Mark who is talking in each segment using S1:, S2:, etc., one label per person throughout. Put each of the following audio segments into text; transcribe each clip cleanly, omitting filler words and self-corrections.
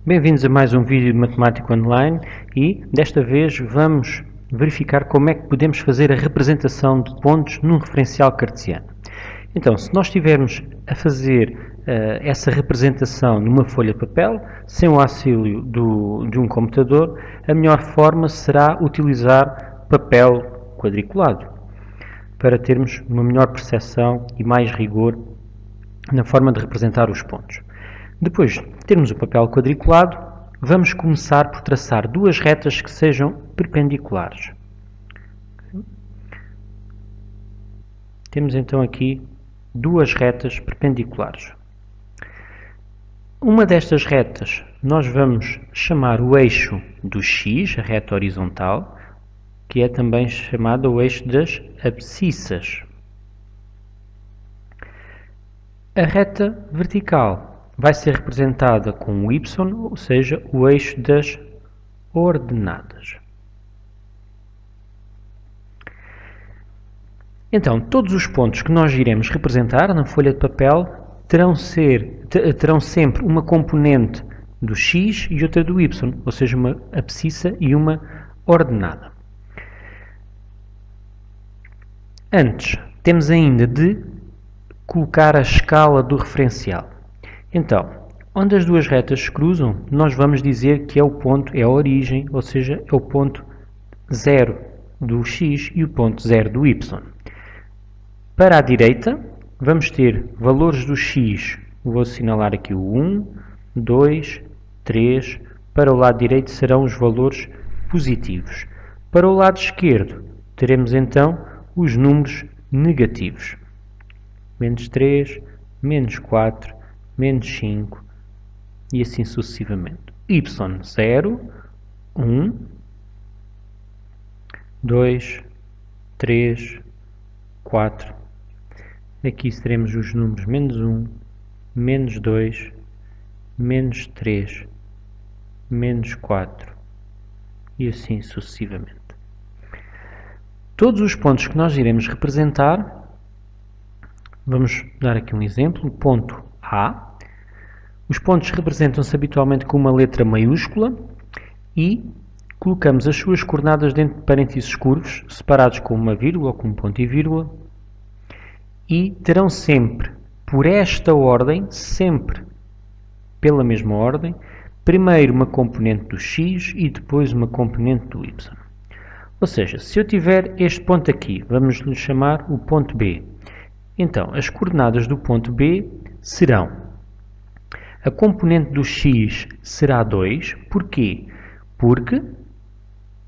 S1: Bem-vindos a mais um vídeo de Matemática Online e, desta vez, vamos verificar como é que podemos fazer a representação de pontos num referencial cartesiano. Então, se nós estivermos a fazer essa representação numa folha de papel, sem o auxílio de um computador, a melhor forma será utilizar papel quadriculado, para termos uma melhor percepção e mais rigor na forma de representar os pontos. Depois de termos o papel quadriculado, vamos começar por traçar duas retas que sejam perpendiculares. Temos então aqui duas retas perpendiculares. Uma destas retas nós vamos chamar o eixo do x, a reta horizontal, que é também chamada o eixo das abscissas. A reta vertical vai ser representada com o y, ou seja, o eixo das ordenadas. Então, todos os pontos que nós iremos representar na folha de papel terão sempre uma componente do x e outra do y, ou seja, uma abscissa e uma ordenada. Antes, temos ainda de colocar a escala do referencial. Então, onde as duas retas se cruzam, nós vamos dizer que é o ponto, é a origem, ou seja, é o ponto 0 do x e o ponto 0 do y. Para a direita, vamos ter valores do x, vou assinalar aqui o 1, 2, 3, para o lado direito serão os valores positivos. Para o lado esquerdo, teremos então os números negativos. Menos 3, menos 4, menos 5 e assim sucessivamente. Y 0, 1, 2, 3, 4. Aqui teremos os números menos 1, menos 2, menos 3, menos 4 e assim sucessivamente. Todos os pontos que nós iremos representar, vamos dar aqui um exemplo, o ponto A. Os pontos representam-se habitualmente com uma letra maiúscula e colocamos as suas coordenadas dentro de parênteses curvos, separados com uma vírgula ou com um ponto e vírgula, e terão sempre, por esta ordem, sempre pela mesma ordem, primeiro uma componente do x e depois uma componente do y. Ou seja, se eu tiver este ponto aqui, vamos lhe chamar o ponto B. Então, as coordenadas do ponto B serão: a componente do x será 2. Porquê? Porque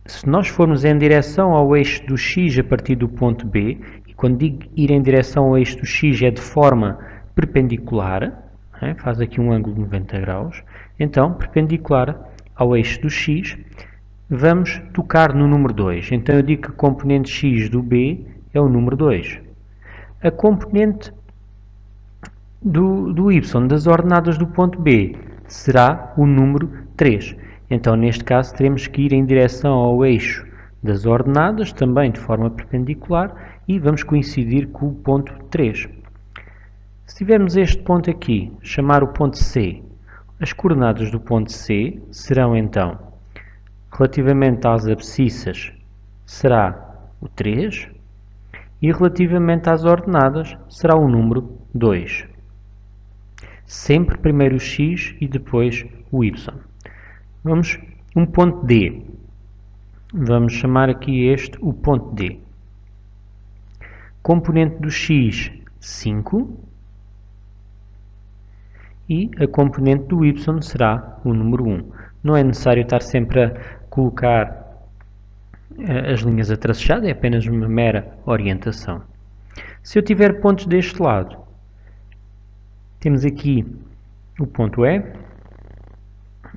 S1: se nós formos em direção ao eixo do x a partir do ponto B, e quando digo ir em direção ao eixo do x é de forma perpendicular, faz aqui um ângulo de 90 graus, então, perpendicular ao eixo do x, vamos tocar no número 2. Então eu digo que a componente x do B é o número 2. A componente do y, das ordenadas do ponto B, será o número 3. Então, neste caso, teremos que ir em direção ao eixo das ordenadas, também de forma perpendicular, e vamos coincidir com o ponto 3. Se tivermos este ponto aqui, chamar o ponto C, as coordenadas do ponto C serão, então, relativamente às abscissas, será o 3, e relativamente às ordenadas, será o número 2. Sempre primeiro o x e depois o y. Vamos, um ponto D. Vamos chamar aqui este o ponto D. Componente do x, 5. E a componente do y será o número 1. Não é necessário estar sempre a colocar as linhas a tracejar, é apenas uma mera orientação. Se eu tiver pontos deste lado, temos aqui o ponto E,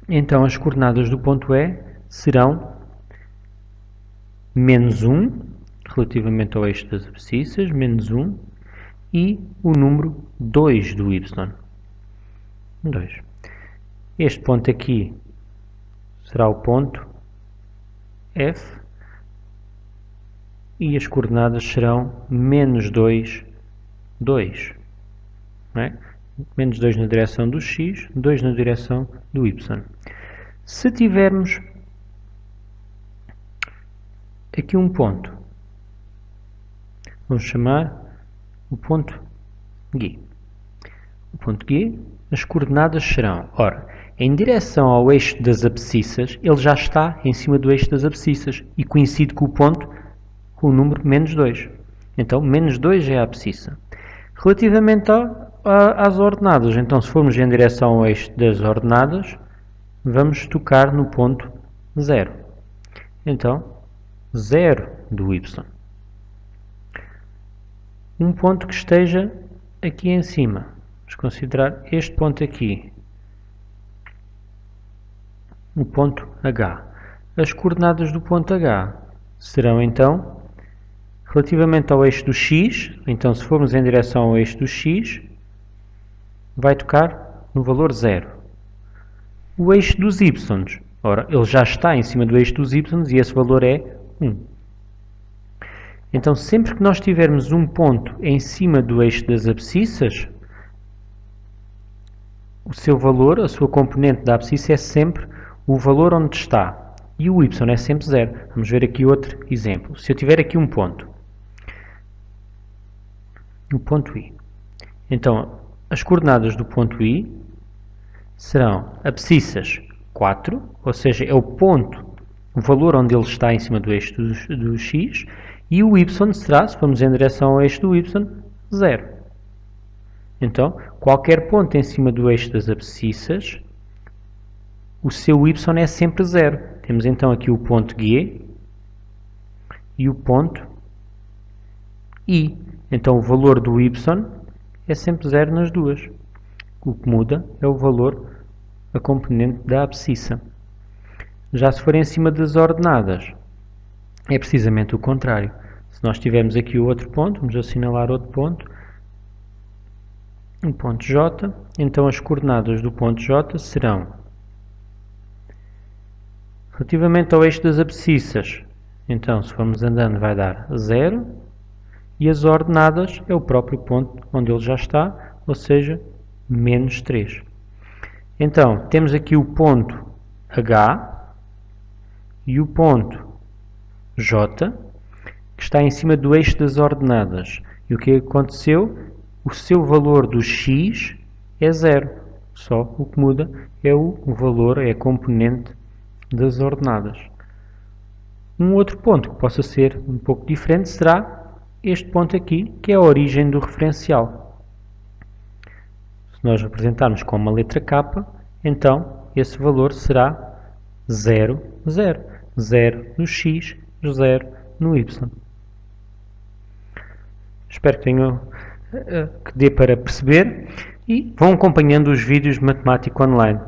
S1: então as coordenadas do ponto E serão menos 1, relativamente ao eixo das abscissas, menos 1, e o número 2 do y. 2. Este ponto aqui será o ponto F, e as coordenadas serão menos 2, 2. Não é? menos 2 na direção do x, 2 na direção do y. Se tivermos aqui um ponto, vamos chamar o ponto G. O ponto G, as coordenadas serão, ora, em direção ao eixo das abscissas, ele já está em cima do eixo das abscissas e coincide com o ponto com o número menos 2. Então, menos 2 é a abscissa. Relativamente às ordenadas, então se formos em direção ao eixo das ordenadas, vamos tocar no ponto 0. Então, 0 do y. Um ponto que esteja aqui em cima. Vamos considerar este ponto aqui. O ponto H. As coordenadas do ponto H serão então, relativamente ao eixo do x, então se formos em direção ao eixo do x, vai tocar no valor 0. O eixo dos y, ora, ele já está em cima do eixo dos y e esse valor é 1. Então, sempre que nós tivermos um ponto em cima do eixo das abscissas, o seu valor, a sua componente da abscissa é sempre o valor onde está. E o y é sempre 0. Vamos ver aqui outro exemplo. Se eu tiver aqui um ponto, o ponto I. Então, as coordenadas do ponto I serão abscissas 4, ou seja, é o ponto, o valor onde ele está em cima do eixo do x, e o y será, se formos em direção ao eixo do y, 0. Então, qualquer ponto em cima do eixo das abscissas, o seu y é sempre 0. Temos então aqui o ponto G e o ponto I. Então, o valor do y é sempre 0 nas duas. O que muda é o valor, a componente da abscissa. Já se for em cima das ordenadas, é precisamente o contrário. Se nós tivermos aqui o outro ponto, vamos assinalar outro ponto, um ponto J, então as coordenadas do ponto J serão, relativamente ao eixo das abscissas, então se formos andando vai dar 0, e as ordenadas é o próprio ponto onde ele já está, ou seja, menos 3. Então, temos aqui o ponto H e o ponto J, que está em cima do eixo das ordenadas. E o que aconteceu? O seu valor do x é 0. Só o que muda é o valor, é a componente das ordenadas. Um outro ponto que possa ser um pouco diferente será este ponto aqui, que é a origem do referencial. Se nós representarmos com uma letra K, então esse valor será 0, 0. 0 no x, 0 no y. Espero que dê para perceber e vão acompanhando os vídeos de Matemática Online.